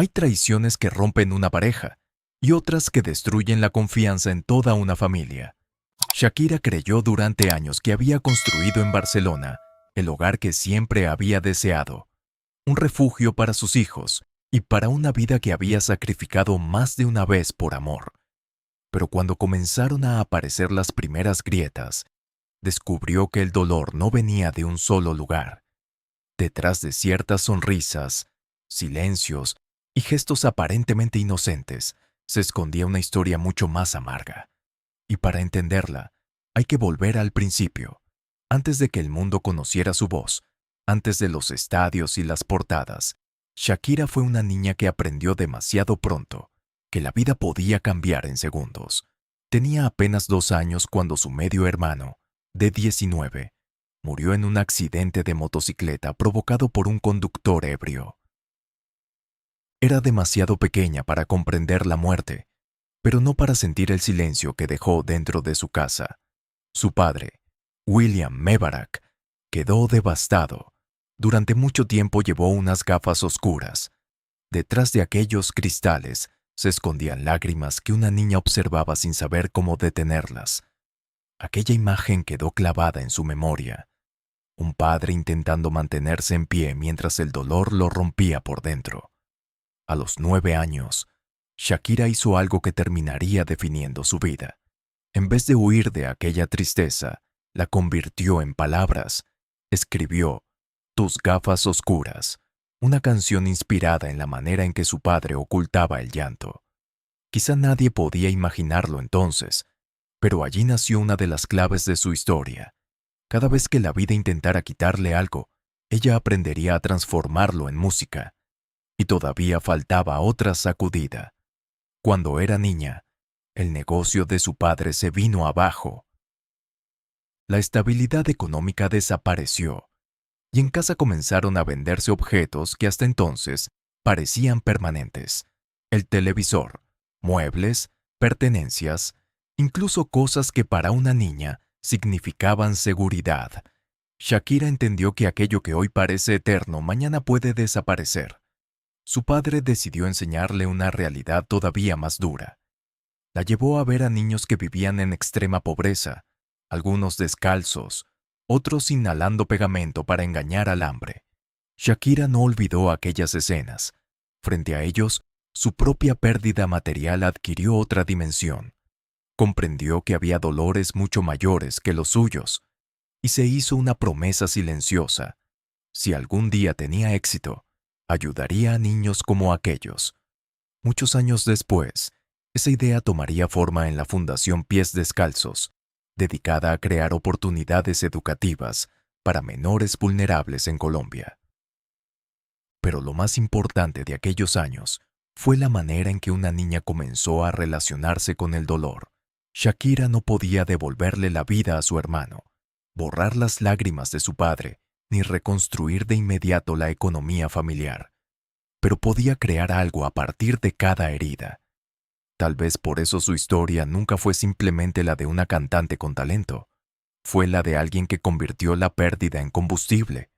Hay traiciones que rompen una pareja y otras que destruyen la confianza en toda una familia. Shakira creyó durante años que había construido en Barcelona el hogar que siempre había deseado, un refugio para sus hijos y para una vida que había sacrificado más de una vez por amor. Pero cuando comenzaron a aparecer las primeras grietas, descubrió que el dolor no venía de un solo lugar. Detrás de ciertas sonrisas, silencios y gestos aparentemente inocentes, se escondía una historia mucho más amarga. Y para entenderla, hay que volver al principio, antes de que el mundo conociera su voz, antes de los estadios y las portadas. Shakira fue una niña que aprendió demasiado pronto que la vida podía cambiar en segundos. Tenía apenas 2 años cuando su medio hermano, de 19, murió en un accidente de motocicleta provocado por un conductor ebrio. Era demasiado pequeña para comprender la muerte, pero no para sentir el silencio que dejó dentro de su casa. Su padre, William Mebarak, quedó devastado. Durante mucho tiempo llevó unas gafas oscuras. Detrás de aquellos cristales se escondían lágrimas que una niña observaba sin saber cómo detenerlas. Aquella imagen quedó clavada en su memoria. Un padre intentando mantenerse en pie mientras el dolor lo rompía por dentro. A los 9 años, Shakira hizo algo que terminaría definiendo su vida. En vez de huir de aquella tristeza, la convirtió en palabras. Escribió Tus gafas oscuras, una canción inspirada en la manera en que su padre ocultaba el llanto. Quizá nadie podía imaginarlo entonces, pero allí nació una de las claves de su historia. Cada vez que la vida intentara quitarle algo, ella aprendería a transformarlo en música. Y todavía faltaba otra sacudida. Cuando era niña, el negocio de su padre se vino abajo. La estabilidad económica desapareció, y en casa comenzaron a venderse objetos que hasta entonces parecían permanentes. El televisor, muebles, pertenencias, incluso cosas que para una niña significaban seguridad. Shakira entendió que aquello que hoy parece eterno mañana puede desaparecer. Su padre decidió enseñarle una realidad todavía más dura. La llevó a ver a niños que vivían en extrema pobreza, algunos descalzos, otros inhalando pegamento para engañar al hambre. Shakira no olvidó aquellas escenas. Frente a ellos, su propia pérdida material adquirió otra dimensión. Comprendió que había dolores mucho mayores que los suyos, y se hizo una promesa silenciosa. Si algún día tenía éxito, ayudaría a niños como aquellos. Muchos años después, esa idea tomaría forma en la Fundación Pies Descalzos, dedicada a crear oportunidades educativas para menores vulnerables en Colombia. Pero lo más importante de aquellos años fue la manera en que una niña comenzó a relacionarse con el dolor. Shakira no podía devolverle la vida a su hermano, borrar las lágrimas de su padre, ni reconstruir de inmediato la economía familiar, pero podía crear algo a partir de cada herida. Tal vez por eso su historia nunca fue simplemente la de una cantante con talento. Fue la de alguien que convirtió la pérdida en combustible,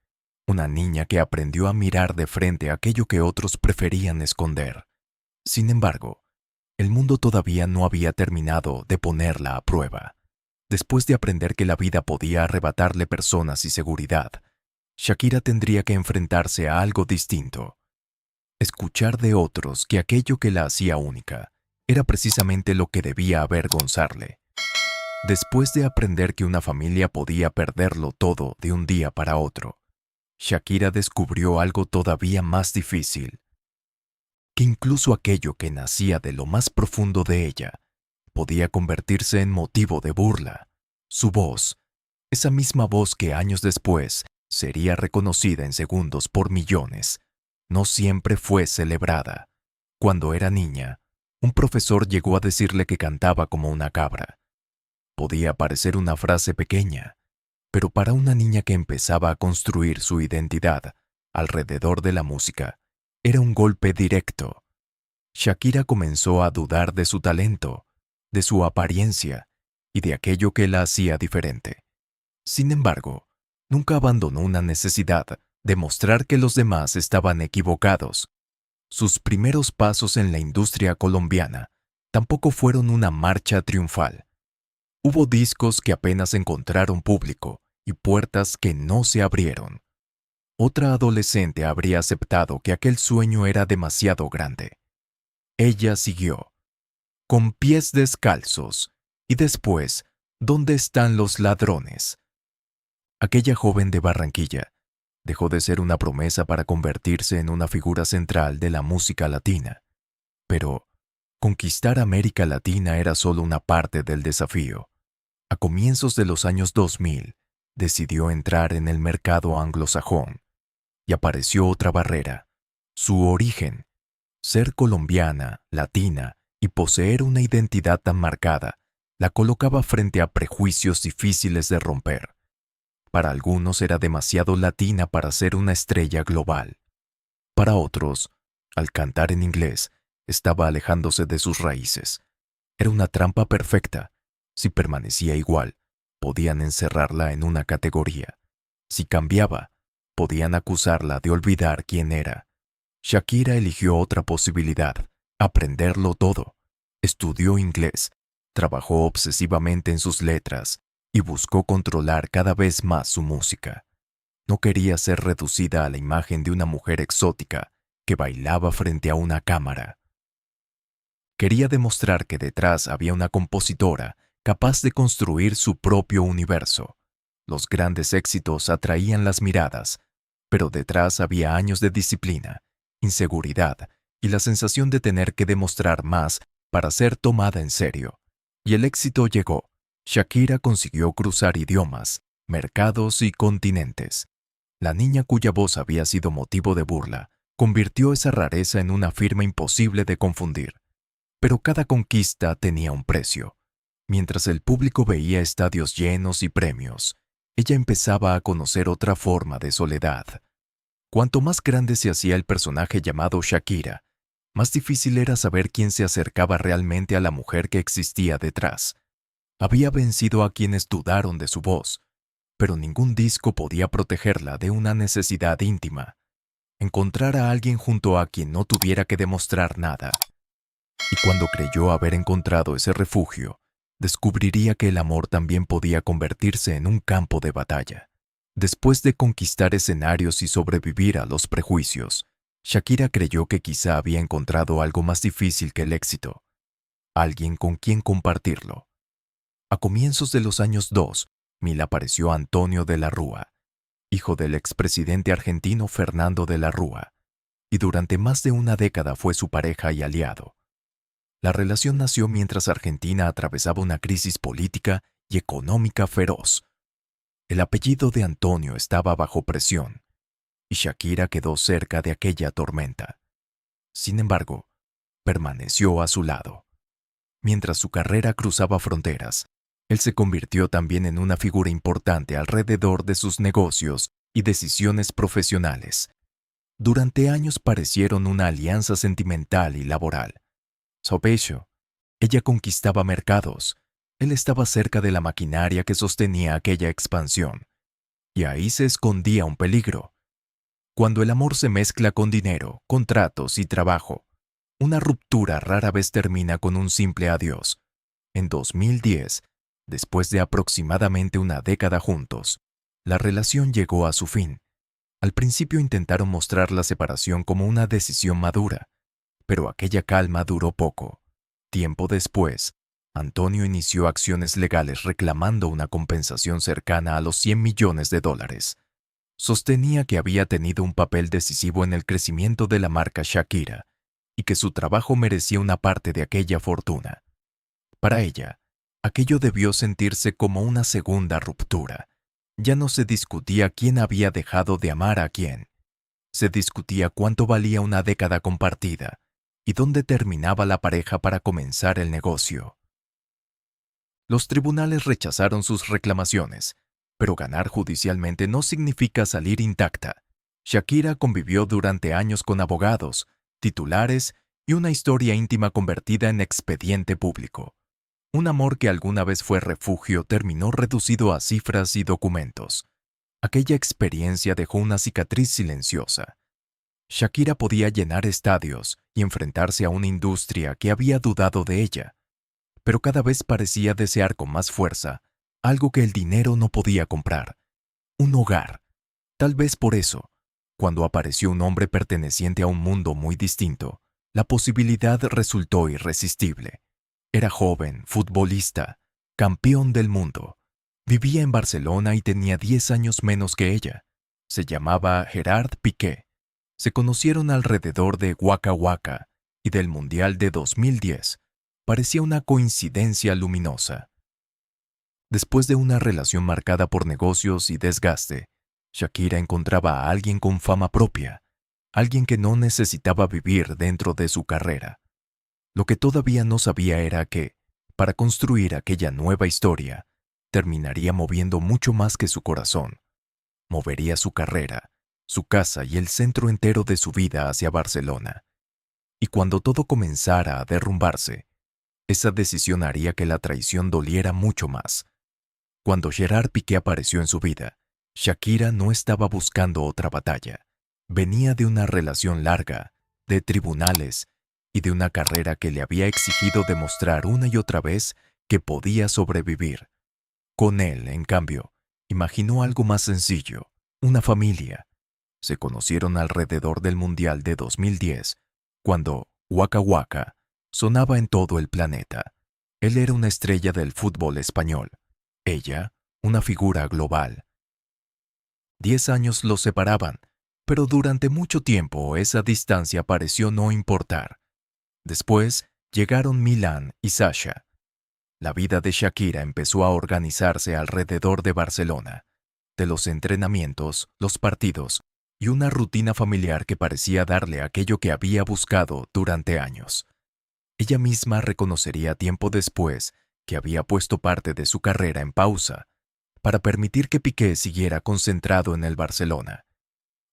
una niña que aprendió a mirar de frente aquello que otros preferían esconder. Sin embargo, el mundo todavía no había terminado de ponerla a prueba. Después de aprender que la vida podía arrebatarle personas y seguridad, Shakira tendría que enfrentarse a algo distinto. Escuchar de otros que aquello que la hacía única era precisamente lo que debía avergonzarle. Después de aprender que una familia podía perderlo todo de un día para otro, Shakira descubrió algo todavía más difícil, que incluso aquello que nacía de lo más profundo de ella podía convertirse en motivo de burla. Su voz, esa misma voz que años después sería reconocida en segundos por millones, no siempre fue celebrada. Cuando era niña, un profesor llegó a decirle que cantaba como una cabra. Podía parecer una frase pequeña, pero para una niña que empezaba a construir su identidad alrededor de la música, era un golpe directo. Shakira comenzó a dudar de su talento, de su apariencia y de aquello que la hacía diferente. Sin embargo, nunca abandonó una necesidad de mostrar que los demás estaban equivocados. Sus primeros pasos en la industria colombiana tampoco fueron una marcha triunfal. Hubo discos que apenas encontraron público y puertas que no se abrieron. Otra adolescente habría aceptado que aquel sueño era demasiado grande. Ella siguió, con pies descalzos, y después, ¿dónde están los ladrones? Aquella joven de Barranquilla dejó de ser una promesa para convertirse en una figura central de la música latina. Pero conquistar América Latina era solo una parte del desafío. A comienzos de los años 2000, decidió entrar en el mercado anglosajón y apareció otra barrera: su origen. Ser colombiana, latina y poseer una identidad tan marcada la colocaba frente a prejuicios difíciles de romper. Para algunos era demasiado latina para ser una estrella global. Para otros, al cantar en inglés, estaba alejándose de sus raíces. Era una trampa perfecta. Si permanecía igual, podían encerrarla en una categoría. Si cambiaba, podían acusarla de olvidar quién era. Shakira eligió otra posibilidad: aprenderlo todo. Estudió inglés, trabajó obsesivamente en sus letras y buscó controlar cada vez más su música. No quería ser reducida a la imagen de una mujer exótica que bailaba frente a una cámara. Quería demostrar que detrás había una compositora capaz de construir su propio universo. Los grandes éxitos atraían las miradas, pero detrás había años de disciplina, inseguridad y la sensación de tener que demostrar más para ser tomada en serio. Y el éxito llegó. Shakira consiguió cruzar idiomas, mercados y continentes. La niña cuya voz había sido motivo de burla convirtió esa rareza en una firma imposible de confundir. Pero cada conquista tenía un precio. Mientras el público veía estadios llenos y premios, ella empezaba a conocer otra forma de soledad. Cuanto más grande se hacía el personaje llamado Shakira, más difícil era saber quién se acercaba realmente a la mujer que existía detrás. Había vencido a quienes dudaron de su voz, pero ningún disco podía protegerla de una necesidad íntima: encontrar a alguien junto a quien no tuviera que demostrar nada. Y cuando creyó haber encontrado ese refugio, descubriría que el amor también podía convertirse en un campo de batalla. Después de conquistar escenarios y sobrevivir a los prejuicios, Shakira creyó que quizá había encontrado algo más difícil que el éxito: alguien con quien compartirlo. A comienzos de los años 2000 apareció Antonio de la Rúa, hijo del expresidente argentino Fernando de la Rúa, y durante más de una década fue su pareja y aliado. La relación nació mientras Argentina atravesaba una crisis política y económica feroz. El apellido de Antonio estaba bajo presión, y Shakira quedó cerca de aquella tormenta. Sin embargo, permaneció a su lado. Mientras su carrera cruzaba fronteras, él se convirtió también en una figura importante alrededor de sus negocios y decisiones profesionales. Durante años parecieron una alianza sentimental y laboral. Sopecho, ella conquistaba mercados, él estaba cerca de la maquinaria que sostenía aquella expansión. Y ahí se escondía un peligro. Cuando el amor se mezcla con dinero, contratos y trabajo, una ruptura rara vez termina con un simple adiós. En 2010, después de aproximadamente una década juntos, la relación llegó a su fin. Al principio intentaron mostrar la separación como una decisión madura, pero aquella calma duró poco. Tiempo después, Antonio inició acciones legales reclamando una compensación cercana a los $100 millones. Sostenía que había tenido un papel decisivo en el crecimiento de la marca Shakira y que su trabajo merecía una parte de aquella fortuna. Para ella, aquello debió sentirse como una segunda ruptura. Ya no se discutía quién había dejado de amar a quién. Se discutía cuánto valía una década compartida y dónde terminaba la pareja para comenzar el negocio. Los tribunales rechazaron sus reclamaciones, pero ganar judicialmente no significa salir intacta. Shakira convivió durante años con abogados, titulares y una historia íntima convertida en expediente público. Un amor que alguna vez fue refugio terminó reducido a cifras y documentos. Aquella experiencia dejó una cicatriz silenciosa. Shakira podía llenar estadios y enfrentarse a una industria que había dudado de ella, pero cada vez parecía desear con más fuerza algo que el dinero no podía comprar: un hogar. Tal vez por eso, cuando apareció un hombre perteneciente a un mundo muy distinto, la posibilidad resultó irresistible. Era joven, futbolista, campeón del mundo. Vivía en Barcelona y tenía 10 años menos que ella. Se llamaba Gerard Piqué. Se conocieron alrededor de Waka Waka y del Mundial de 2010. Parecía una coincidencia luminosa. Después de una relación marcada por negocios y desgaste, Shakira encontraba a alguien con fama propia, alguien que no necesitaba vivir dentro de su carrera. Lo que todavía no sabía era que, para construir aquella nueva historia, terminaría moviendo mucho más que su corazón. Movería su carrera, su casa y el centro entero de su vida hacia Barcelona. Y cuando todo comenzara a derrumbarse, esa decisión haría que la traición doliera mucho más. Cuando Gerard Piqué apareció en su vida, Shakira no estaba buscando otra batalla. Venía de una relación larga, de tribunales y de una carrera que le había exigido demostrar una y otra vez que podía sobrevivir. Con él, en cambio, imaginó algo más sencillo: una familia. Se conocieron alrededor del Mundial de 2010, cuando Waka Waka sonaba en todo el planeta. Él era una estrella del fútbol español, ella, una figura global. 10 años los separaban, pero durante mucho tiempo esa distancia pareció no importar. Después llegaron Milán y Sasha. La vida de Shakira empezó a organizarse alrededor de Barcelona, de los entrenamientos, los partidos y una rutina familiar que parecía darle aquello que había buscado durante años. Ella misma reconocería tiempo después que había puesto parte de su carrera en pausa para permitir que Piqué siguiera concentrado en el Barcelona.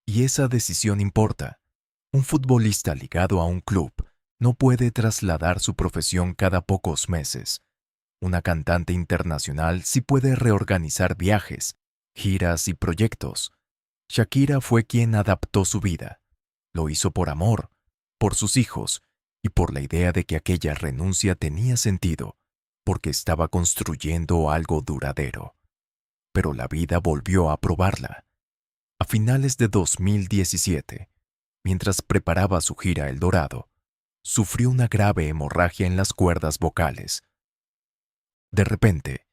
Y esa decisión importa. Un futbolista ligado a un club no puede trasladar su profesión cada pocos meses. Una cantante internacional sí puede reorganizar viajes, giras y proyectos. Shakira fue quien adaptó su vida. Lo hizo por amor, por sus hijos y por la idea de que aquella renuncia tenía sentido, porque estaba construyendo algo duradero. Pero la vida volvió a probarla. A finales de 2017, mientras preparaba su gira El Dorado, sufrió una grave hemorragia en las cuerdas vocales. De repente,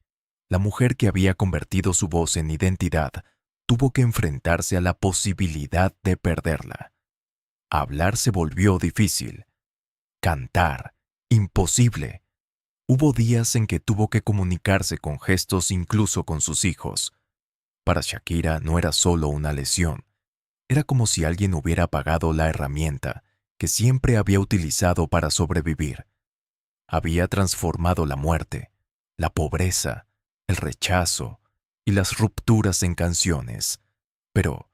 la mujer que había convertido su voz en identidad tuvo que enfrentarse a la posibilidad de perderla. Hablar se volvió difícil. Cantar, imposible. Hubo días en que tuvo que comunicarse con gestos, incluso con sus hijos. Para Shakira no era solo una lesión. Era como si alguien hubiera apagado la herramienta que siempre había utilizado para sobrevivir. Había transformado la muerte, la pobreza, el rechazo y las rupturas en canciones. Pero,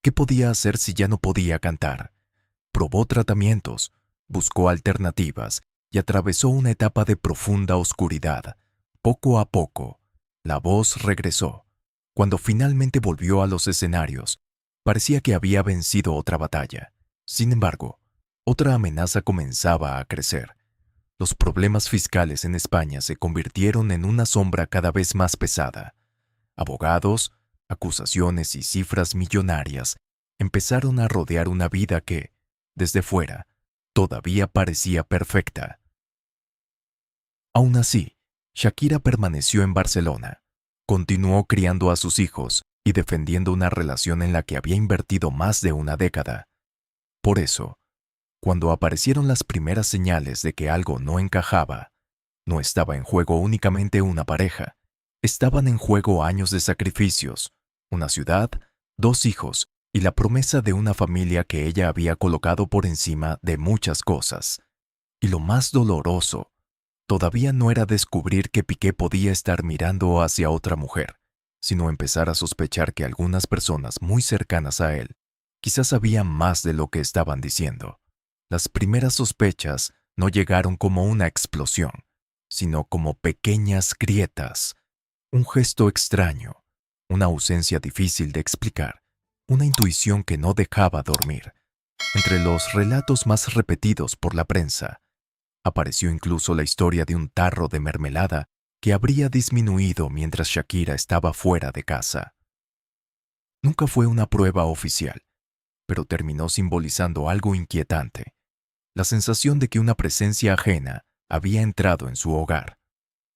¿qué podía hacer si ya no podía cantar? Probó tratamientos, buscó alternativas y atravesó una etapa de profunda oscuridad. Poco a poco, la voz regresó. Cuando finalmente volvió a los escenarios, parecía que había vencido otra batalla. Sin embargo, otra amenaza comenzaba a crecer. Los problemas fiscales en España se convirtieron en una sombra cada vez más pesada. Abogados, acusaciones y cifras millonarias empezaron a rodear una vida que, desde fuera, todavía parecía perfecta. Aún así, Shakira permaneció en Barcelona. Continuó criando a sus hijos y defendiendo una relación en la que había invertido más de una década. Por eso, cuando aparecieron las primeras señales de que algo no encajaba, no estaba en juego únicamente una pareja. Estaban en juego años de sacrificios, una ciudad, 2 hijos y la promesa de una familia que ella había colocado por encima de muchas cosas. Y lo más doloroso, todavía no era descubrir que Piqué podía estar mirando hacia otra mujer, sino empezar a sospechar que algunas personas muy cercanas a él quizás sabían más de lo que estaban diciendo. Las primeras sospechas no llegaron como una explosión, sino como pequeñas grietas, un gesto extraño, una ausencia difícil de explicar, una intuición que no dejaba dormir. Entre los relatos más repetidos por la prensa, apareció incluso la historia de un tarro de mermelada que habría disminuido mientras Shakira estaba fuera de casa. Nunca fue una prueba oficial, pero terminó simbolizando algo inquietante: la sensación de que una presencia ajena había entrado en su hogar.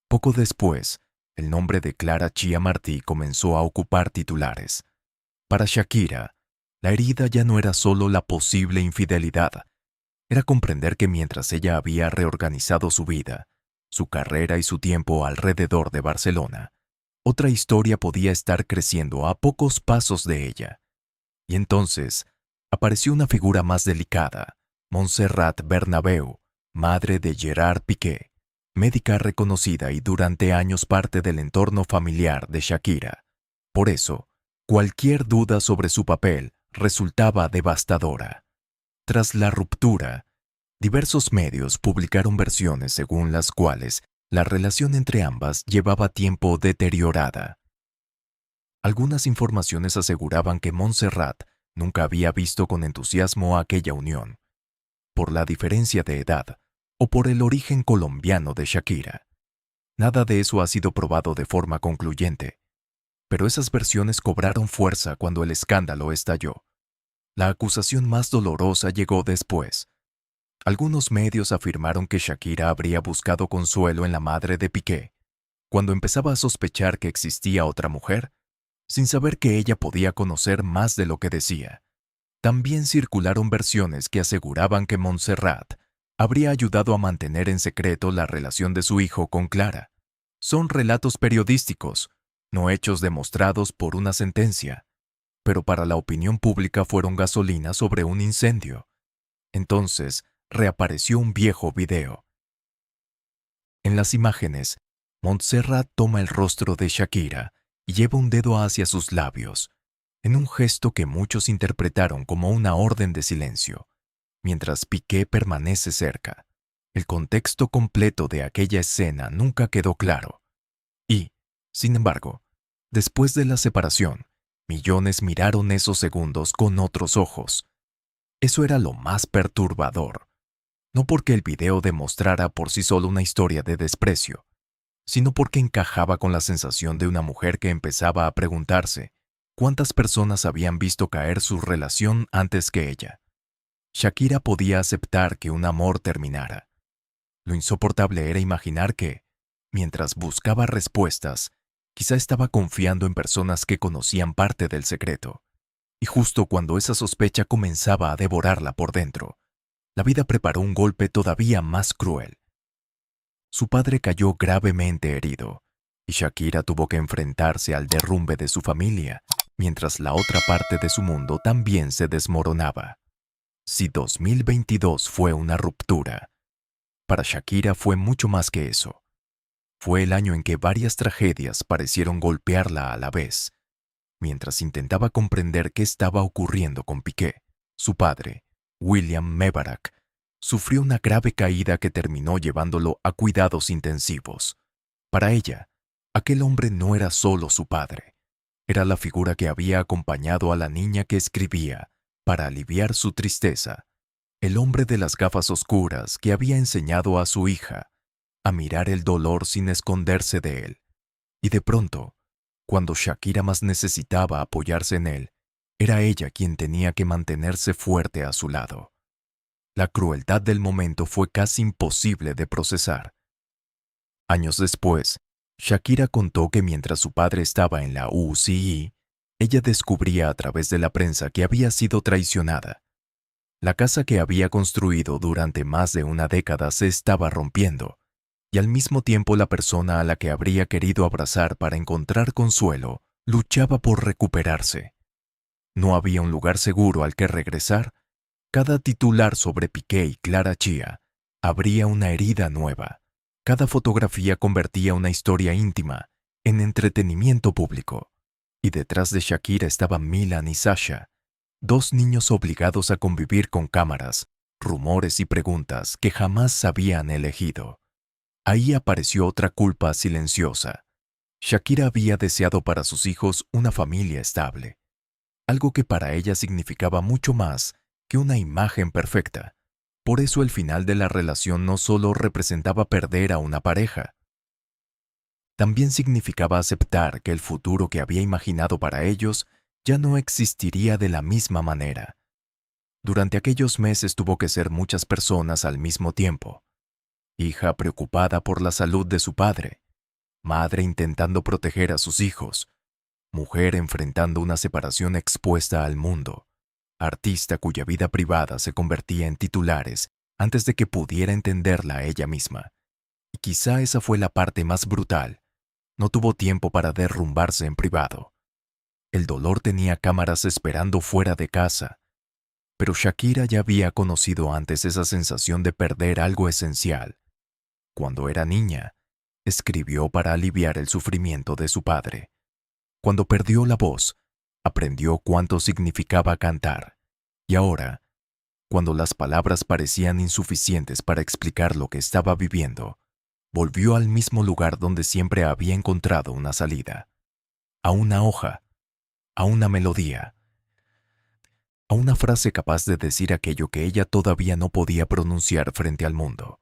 Poco después, el nombre de Clara Chia Martí comenzó a ocupar titulares. Para Shakira, la herida ya no era solo la posible infidelidad, era comprender que mientras ella había reorganizado su vida, su carrera y su tiempo alrededor de Barcelona, otra historia podía estar creciendo a pocos pasos de ella. Y entonces apareció una figura más delicada: Montserrat Bernabéu, madre de Gerard Piqué, médica reconocida y durante años parte del entorno familiar de Shakira. Por eso, cualquier duda sobre su papel resultaba devastadora. Tras la ruptura, diversos medios publicaron versiones según las cuales la relación entre ambas llevaba tiempo deteriorada. Algunas informaciones aseguraban que Montserrat nunca había visto con entusiasmo aquella unión, por la diferencia de edad o por el origen colombiano de Shakira. Nada de eso ha sido probado de forma concluyente, pero esas versiones cobraron fuerza cuando el escándalo estalló. La acusación más dolorosa llegó después. Algunos medios afirmaron que Shakira habría buscado consuelo en la madre de Piqué, cuando empezaba a sospechar que existía otra mujer, sin saber que ella podía conocer más de lo que decía. También circularon versiones que aseguraban que Montserrat habría ayudado a mantener en secreto la relación de su hijo con Clara. Son relatos periodísticos, no hechos demostrados por una sentencia, pero para la opinión pública fueron gasolina sobre un incendio. Entonces, reapareció un viejo video. En las imágenes, Montserrat toma el rostro de Shakira y lleva un dedo hacia sus labios, en un gesto que muchos interpretaron como una orden de silencio, mientras Piqué permanece cerca. El contexto completo de aquella escena nunca quedó claro. Y, sin embargo, después de la separación, millones miraron esos segundos con otros ojos. Eso era lo más perturbador. No porque el video demostrara por sí solo una historia de desprecio, sino porque encajaba con la sensación de una mujer que empezaba a preguntarse cuántas personas habían visto caer su relación antes que ella. Shakira podía aceptar que un amor terminara. Lo insoportable era imaginar que, mientras buscaba respuestas, quizá estaba confiando en personas que conocían parte del secreto. Y justo cuando esa sospecha comenzaba a devorarla por dentro, la vida preparó un golpe todavía más cruel. Su padre cayó gravemente herido, y Shakira tuvo que enfrentarse al derrumbe de su familia, mientras la otra parte de su mundo también se desmoronaba. Si 2022 fue una ruptura, para Shakira fue mucho más que eso. Fue el año en que varias tragedias parecieron golpearla a la vez. Mientras intentaba comprender qué estaba ocurriendo con Piqué, su padre, William Mebarak, sufrió una grave caída que terminó llevándolo a cuidados intensivos. Para ella, aquel hombre no era solo su padre, era la figura que había acompañado a la niña que escribía para aliviar su tristeza, el hombre de las gafas oscuras que había enseñado a su hija a mirar el dolor sin esconderse de él. Y de pronto, cuando Shakira más necesitaba apoyarse en él, era ella quien tenía que mantenerse fuerte a su lado. La crueldad del momento fue casi imposible de procesar. Años después, Shakira contó que mientras su padre estaba en la UCI, ella descubría a través de la prensa que había sido traicionada. La casa que había construido durante más de una década se estaba rompiendo, y al mismo tiempo la persona a la que habría querido abrazar para encontrar consuelo luchaba por recuperarse. No había un lugar seguro al que regresar. Cada titular sobre Piqué y Clara Chia abría una herida nueva. Cada fotografía convertía una historia íntima en entretenimiento público. Y detrás de Shakira estaban Milan y Sasha, dos niños obligados a convivir con cámaras, rumores y preguntas que jamás habían elegido. Ahí apareció otra culpa silenciosa. Shakira había deseado para sus hijos una familia estable, algo que para ella significaba mucho más que una imagen perfecta. Por eso el final de la relación no solo representaba perder a una pareja, también significaba aceptar que el futuro que había imaginado para ellos ya no existiría de la misma manera. Durante aquellos meses tuvo que ser muchas personas al mismo tiempo. Hija preocupada por la salud de su padre, madre intentando proteger a sus hijos, mujer enfrentando una separación expuesta al mundo, artista cuya vida privada se convertía en titulares antes de que pudiera entenderla ella misma. Y quizá esa fue la parte más brutal. No tuvo tiempo para derrumbarse en privado. El dolor tenía cámaras esperando fuera de casa. Pero Shakira ya había conocido antes esa sensación de perder algo esencial. Cuando era niña, escribió para aliviar el sufrimiento de su padre. Cuando perdió la voz, aprendió cuánto significaba cantar. Y ahora, cuando las palabras parecían insuficientes para explicar lo que estaba viviendo, volvió al mismo lugar donde siempre había encontrado una salida. A una hoja, a una melodía, a una frase capaz de decir aquello que ella todavía no podía pronunciar frente al mundo.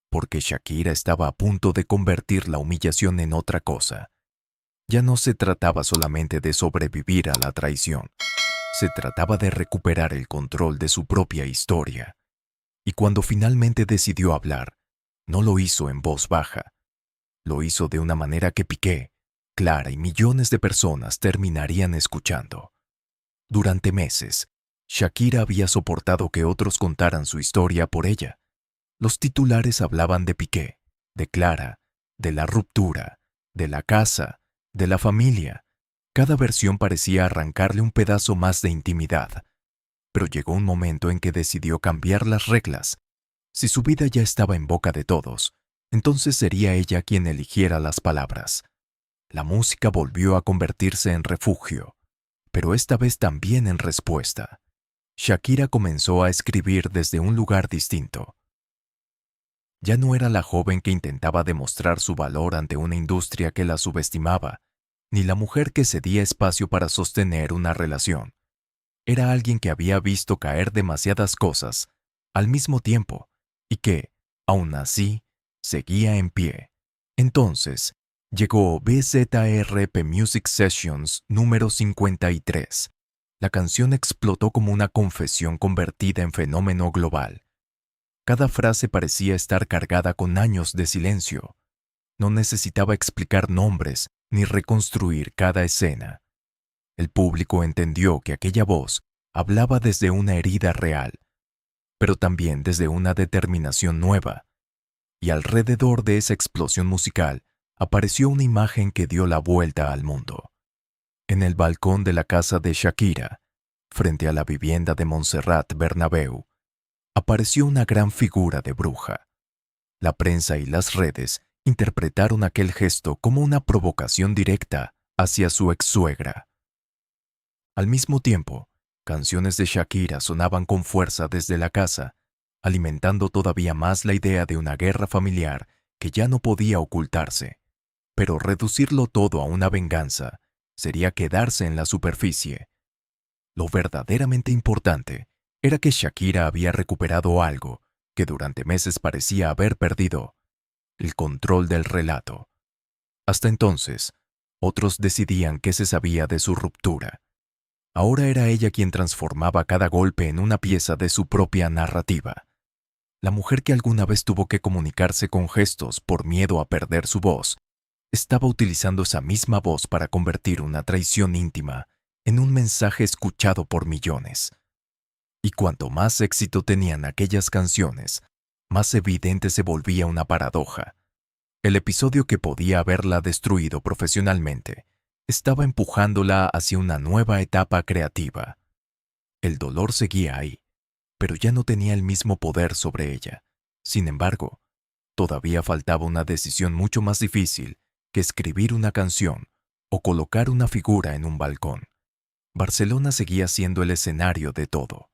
Porque Shakira estaba a punto de convertir la humillación en otra cosa. Ya no se trataba solamente de sobrevivir a la traición. Se trataba de recuperar el control de su propia historia. Y cuando finalmente decidió hablar, no lo hizo en voz baja. Lo hizo de una manera que Piqué, Clara y millones de personas terminarían escuchando. Durante meses, Shakira había soportado que otros contaran su historia por ella. Los titulares hablaban de Piqué, de Clara, de la ruptura, de la casa, de la familia. Cada versión parecía arrancarle un pedazo más de intimidad. Pero llegó un momento en que decidió cambiar las reglas. Si su vida ya estaba en boca de todos, entonces sería ella quien eligiera las palabras. La música volvió a convertirse en refugio, pero esta vez también en respuesta. Shakira comenzó a escribir desde un lugar distinto. Ya no era la joven que intentaba demostrar su valor ante una industria que la subestimaba, ni la mujer que cedía espacio para sostener una relación. Era alguien que había visto caer demasiadas cosas al mismo tiempo y que, aun así, seguía en pie. Entonces, llegó BZRP Music Sessions número 53. La canción explotó como una confesión convertida en fenómeno global. Cada frase parecía estar cargada con años de silencio. No necesitaba explicar nombres ni reconstruir cada escena. El público entendió que aquella voz hablaba desde una herida real, pero también desde una determinación nueva. Y alrededor de esa explosión musical apareció una imagen que dio la vuelta al mundo. En el balcón de la casa de Shakira, frente a la vivienda de Montserrat Bernabéu, apareció una gran figura de bruja. La prensa y las redes interpretaron aquel gesto como una provocación directa hacia su ex-suegra. Al mismo tiempo, canciones de Shakira sonaban con fuerza desde la casa, alimentando todavía más la idea de una guerra familiar que ya no podía ocultarse. Pero reducirlo todo a una venganza sería quedarse en la superficie. Lo verdaderamente importante era que Shakira había recuperado algo que durante meses parecía haber perdido: el control del relato. Hasta entonces, otros decidían qué se sabía de su ruptura. Ahora era ella quien transformaba cada golpe en una pieza de su propia narrativa. La mujer que alguna vez tuvo que comunicarse con gestos por miedo a perder su voz, estaba utilizando esa misma voz para convertir una traición íntima en un mensaje escuchado por millones. Y cuanto más éxito tenían aquellas canciones, más evidente se volvía una paradoja. El episodio que podía haberla destruido profesionalmente estaba empujándola hacia una nueva etapa creativa. El dolor seguía ahí, pero ya no tenía el mismo poder sobre ella. Sin embargo, todavía faltaba una decisión mucho más difícil que escribir una canción o colocar una figura en un balcón. Barcelona seguía siendo el escenario de todo.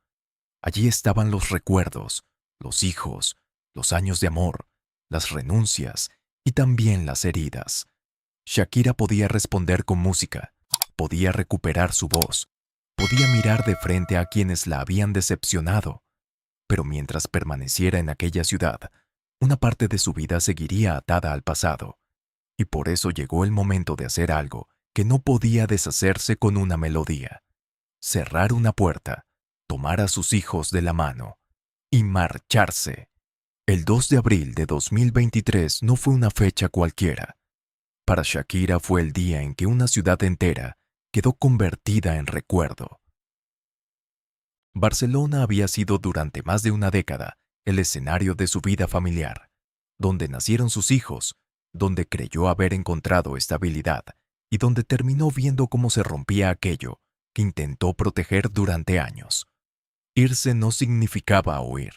Allí estaban los recuerdos, los hijos, los años de amor, las renuncias y también las heridas. Shakira podía responder con música, podía recuperar su voz, Podía mirar de frente a quienes la habían decepcionado, pero mientras permaneciera en aquella ciudad, una parte de su vida seguiría atada al pasado, y por eso llegó el momento de hacer algo que no podía deshacerse con una melodía: cerrar una puerta, tomar a sus hijos de la mano y marcharse. El 2 de abril de 2023 no fue una fecha cualquiera. Para Shakira fue el día en que una ciudad entera quedó convertida en recuerdo. Barcelona había sido durante más de una década el escenario de su vida familiar, donde nacieron sus hijos, donde creyó haber encontrado estabilidad y donde terminó viendo cómo se rompía aquello que intentó proteger durante años. Irse no significaba huir,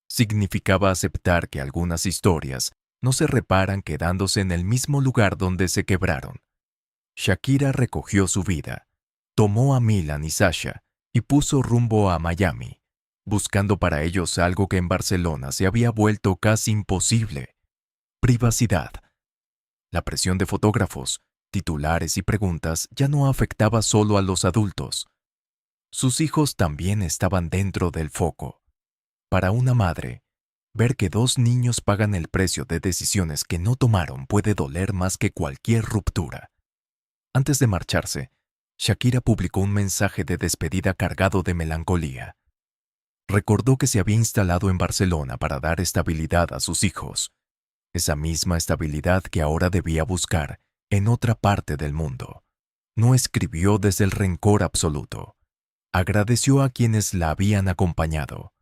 significaba aceptar que algunas historias no se reparan quedándose en el mismo lugar donde se quebraron. Shakira recogió su vida, tomó a Milan y Sasha y puso rumbo a Miami, buscando para ellos algo que en Barcelona se había vuelto casi imposible: privacidad. La presión de fotógrafos, titulares y preguntas ya no afectaba solo a los adultos. Sus hijos también estaban dentro del foco. Para una madre, ver que dos niños pagan el precio de decisiones que no tomaron puede doler más que cualquier ruptura. Antes de marcharse, Shakira publicó un mensaje de despedida cargado de melancolía. Recordó que se había instalado en Barcelona para dar estabilidad a sus hijos, esa misma estabilidad que ahora debía buscar en otra parte del mundo. No escribió desde el rencor absoluto. Agradeció a quienes la habían acompañado,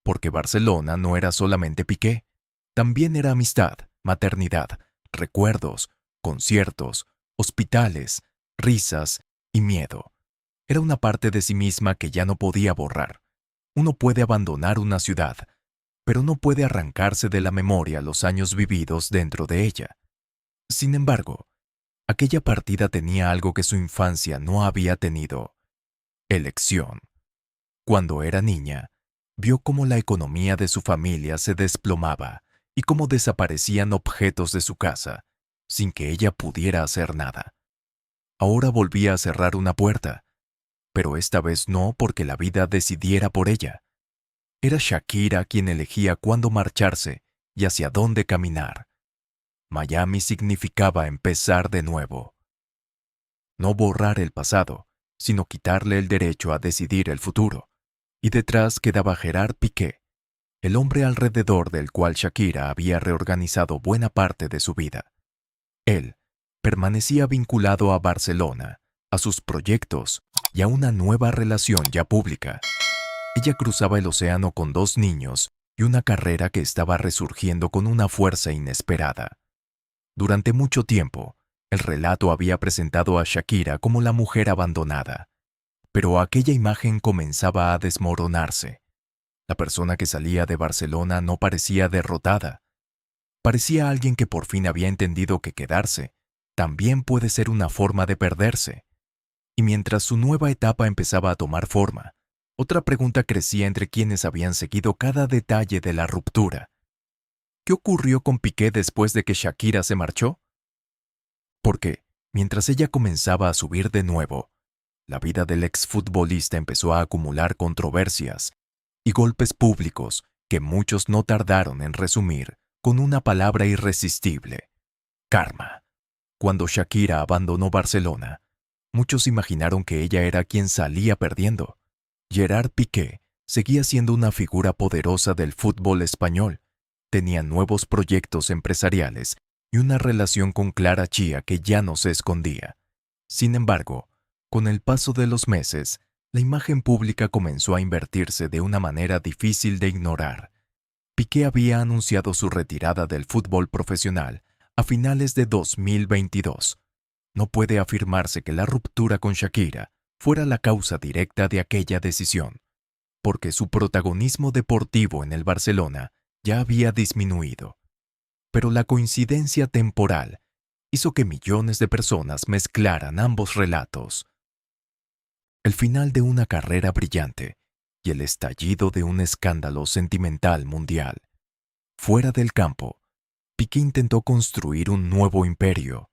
porque Barcelona no era solamente Piqué, también era amistad, maternidad, recuerdos, conciertos, hospitales, risas y miedo. Era una parte de sí misma que ya no podía borrar. Uno puede abandonar una ciudad, pero no puede arrancarse de la memoria los años vividos dentro de ella. Sin embargo, aquella partida tenía algo que su infancia no había tenido: elección. Cuando era niña, vio cómo la economía de su familia se desplomaba y cómo desaparecían objetos de su casa, sin que ella pudiera hacer nada. Ahora volvía a cerrar una puerta, pero esta vez no porque la vida decidiera por ella. Era Shakira quien elegía cuándo marcharse y hacia dónde caminar. Miami significaba empezar de nuevo. No borrar el pasado, sino quitarle el derecho a decidir el futuro. Y detrás quedaba Gerard Piqué, el hombre alrededor del cual Shakira había reorganizado buena parte de su vida. Él permanecía vinculado a Barcelona, a sus proyectos y a una nueva relación ya pública. Ella cruzaba el océano con dos niños y una carrera que estaba resurgiendo con una fuerza inesperada. Durante mucho tiempo, el relato había presentado a Shakira como la mujer abandonada, pero aquella imagen comenzaba a desmoronarse. La persona que salía de Barcelona no parecía derrotada. Parecía alguien que por fin había entendido que quedarse también puede ser una forma de perderse. Y mientras su nueva etapa empezaba a tomar forma, otra pregunta crecía entre quienes habían seguido cada detalle de la ruptura. ¿Qué ocurrió con Piqué después de que Shakira se marchó? Porque, mientras ella comenzaba a subir de nuevo, la vida del exfutbolista empezó a acumular controversias y golpes públicos que muchos no tardaron en resumir con una palabra irresistible: karma. Cuando Shakira abandonó Barcelona, muchos imaginaron que ella era quien salía perdiendo. Gerard Piqué seguía siendo una figura poderosa del fútbol español, tenía nuevos proyectos empresariales y una relación con Clara Chía que ya no se escondía. Sin embargo, con el paso de los meses, la imagen pública comenzó a invertirse de una manera difícil de ignorar. Piqué había anunciado su retirada del fútbol profesional a finales de 2022. No puede afirmarse que la ruptura con Shakira fuera la causa directa de aquella decisión, porque su protagonismo deportivo en el Barcelona ya había disminuido. Pero la coincidencia temporal hizo que millones de personas mezclaran ambos relatos: el final de una carrera brillante y el estallido de un escándalo sentimental mundial. Fuera del campo, Piqué intentó construir un nuevo imperio: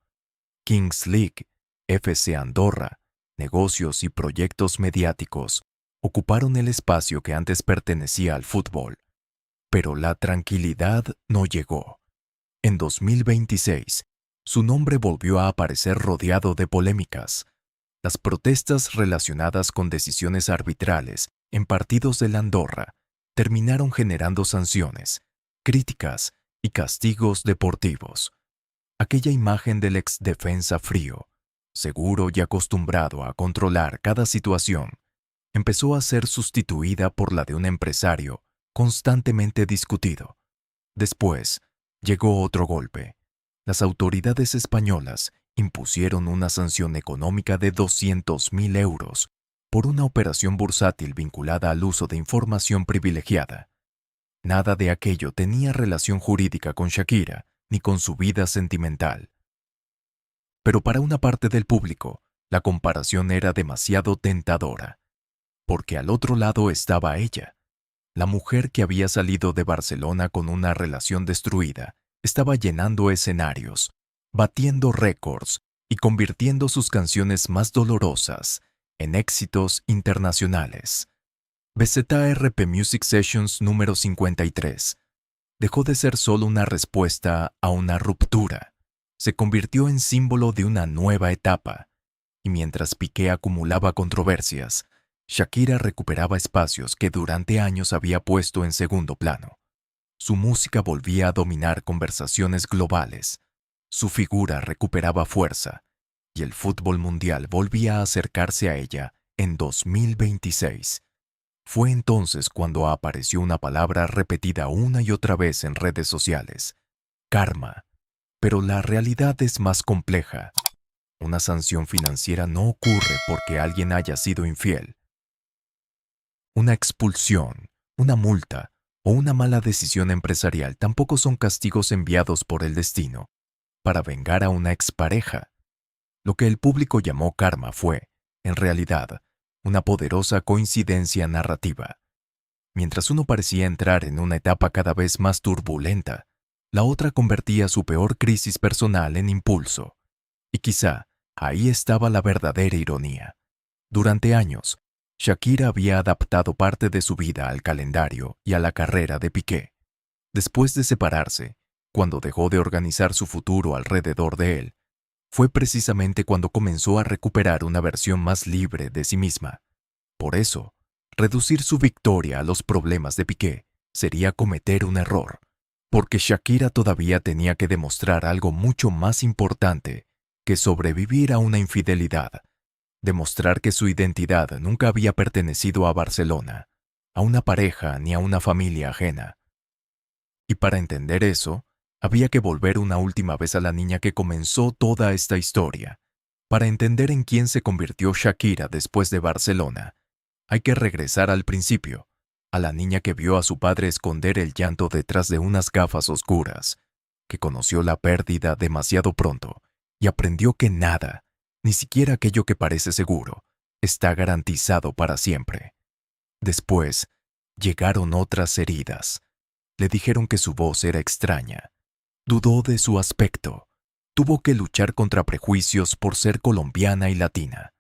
Kings League, FC Andorra, negocios y proyectos mediáticos ocuparon el espacio que antes pertenecía al fútbol. Pero la tranquilidad no llegó. En 2026, su nombre volvió a aparecer rodeado de polémicas. Las protestas relacionadas con decisiones arbitrales en partidos de la Andorra terminaron generando sanciones, críticas y castigos deportivos. Aquella imagen del exdefensa frío, seguro y acostumbrado a controlar cada situación, empezó a ser sustituida por la de un empresario constantemente discutido. Después, llegó otro golpe. Las autoridades españolas impusieron una sanción económica de 200.000 euros por una operación bursátil vinculada al uso de información privilegiada. Nada de aquello tenía relación jurídica con Shakira ni con su vida sentimental. Pero para una parte del público, la comparación era demasiado tentadora, porque al otro lado estaba ella. La mujer que había salido de Barcelona con una relación destruida estaba llenando escenarios, batiendo récords y convirtiendo sus canciones más dolorosas en éxitos internacionales. BZRP Music Sessions número 53 dejó de ser solo una respuesta a una ruptura. Se convirtió en símbolo de una nueva etapa. Y mientras Piqué acumulaba controversias, Shakira recuperaba espacios que durante años había puesto en segundo plano. Su música volvía a dominar conversaciones globales. Su figura recuperaba fuerza y el fútbol mundial volvía a acercarse a ella en 2026. Fue entonces cuando apareció una palabra repetida una y otra vez en redes sociales: karma. Pero la realidad es más compleja. Una sanción financiera no ocurre porque alguien haya sido infiel. Una expulsión, una multa o una mala decisión empresarial tampoco son castigos enviados por el destino para vengar a una expareja. Lo que el público llamó karma fue, en realidad, una poderosa coincidencia narrativa. Mientras uno parecía entrar en una etapa cada vez más turbulenta, la otra convertía su peor crisis personal en impulso. Y quizá ahí estaba la verdadera ironía. Durante años, Shakira había adaptado parte de su vida al calendario y a la carrera de Piqué. Después de separarse, cuando dejó de organizar su futuro alrededor de él, fue precisamente cuando comenzó a recuperar una versión más libre de sí misma. Por eso, reducir su victoria a los problemas de Piqué sería cometer un error, porque Shakira todavía tenía que demostrar algo mucho más importante que sobrevivir a una infidelidad: demostrar que su identidad nunca había pertenecido a Barcelona, a una pareja ni a una familia ajena. Y para entender eso, había que volver una última vez a la niña que comenzó toda esta historia. Para entender en quién se convirtió Shakira después de Barcelona, hay que regresar al principio, a la niña que vio a su padre esconder el llanto detrás de unas gafas oscuras, que conoció la pérdida demasiado pronto y aprendió que nada, ni siquiera aquello que parece seguro, está garantizado para siempre. Después, llegaron otras heridas. Le dijeron que su voz era extraña. Dudó de su aspecto. Tuvo que luchar contra prejuicios por ser colombiana y latina.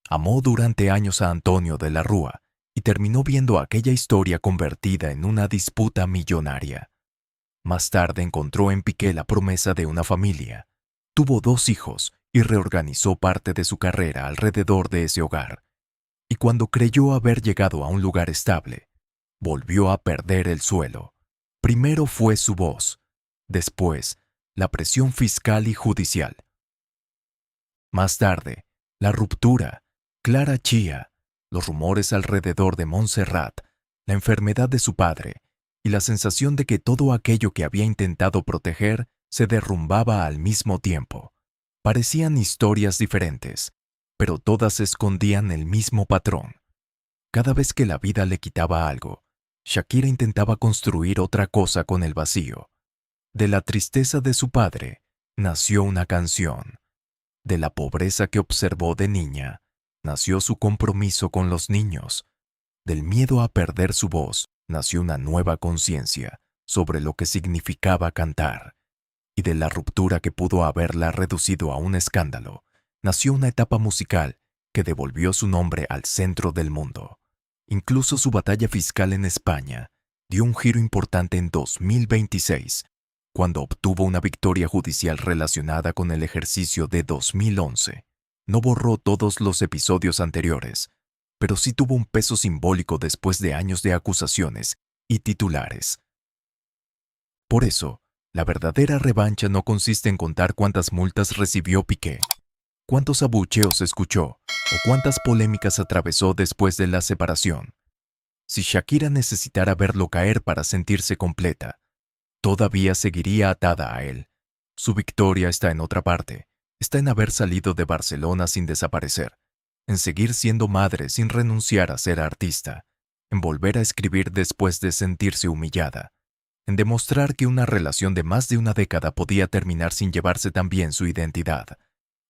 Amó durante años a Antonio de la Rúa y terminó viendo aquella historia convertida en una disputa millonaria. Más tarde encontró en Piqué la promesa de una familia. Tuvo 2 hijos y reorganizó parte de su carrera alrededor de ese hogar. Y cuando creyó haber llegado a un lugar estable, volvió a perder el suelo. Primero fue su voz, después la presión fiscal y judicial. Más tarde, la ruptura, Clara Chía, los rumores alrededor de Montserrat, la enfermedad de su padre y la sensación de que todo aquello que había intentado proteger se derrumbaba al mismo tiempo. Parecían historias diferentes, pero todas escondían el mismo patrón. Cada vez que la vida le quitaba algo, Shakira intentaba construir otra cosa con el vacío. De la tristeza de su padre nació una canción. De la pobreza que observó de niña nació su compromiso con los niños. Del miedo a perder su voz nació una nueva conciencia sobre lo que significaba cantar. Y de la ruptura que pudo haberla reducido a un escándalo, nació una etapa musical que devolvió su nombre al centro del mundo. Incluso su batalla fiscal en España dio un giro importante en 2026, cuando obtuvo una victoria judicial relacionada con el ejercicio de 2011. No borró todos los episodios anteriores, pero sí tuvo un peso simbólico después de años de acusaciones y titulares. Por eso, la verdadera revancha no consiste en contar cuántas multas recibió Piqué, cuántos abucheos escuchó o cuántas polémicas atravesó después de la separación. Si Shakira necesitara verlo caer para sentirse completa, todavía seguiría atada a él. Su victoria está en otra parte, está en haber salido de Barcelona sin desaparecer, en seguir siendo madre sin renunciar a ser artista, en volver a escribir después de sentirse humillada, en demostrar que una relación de más de una década podía terminar sin llevarse tan bien su identidad.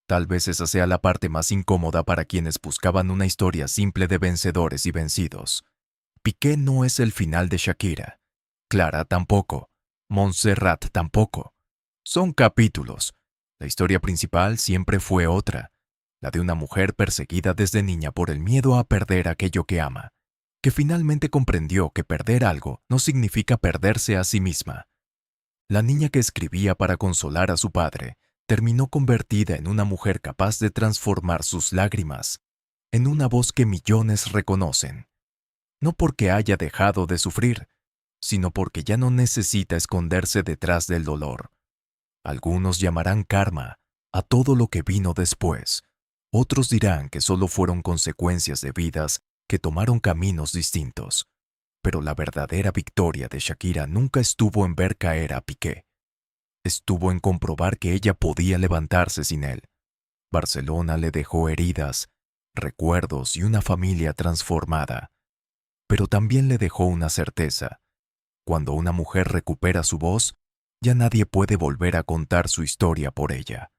Tal vez esa sea la parte más incómoda para quienes buscaban una historia simple de vencedores y vencidos. Piqué no es el final de Shakira. Clara tampoco. Montserrat tampoco. Son capítulos. La historia principal siempre fue otra, la de una mujer perseguida desde niña por el miedo a perder aquello que ama, que finalmente comprendió que perder algo no significa perderse a sí misma. La niña que escribía para consolar a su padre terminó convertida en una mujer capaz de transformar sus lágrimas en una voz que millones reconocen, no porque haya dejado de sufrir, sino porque ya no necesita esconderse detrás del dolor. Algunos llamarán karma a todo lo que vino después. Otros dirán que solo fueron consecuencias de vidas que tomaron caminos distintos. Pero la verdadera victoria de Shakira nunca estuvo en ver caer a Piqué. Estuvo en comprobar que ella podía levantarse sin él. Barcelona le dejó heridas, recuerdos y una familia transformada. Pero también le dejó una certeza. Cuando una mujer recupera su voz, ya nadie puede volver a contar su historia por ella.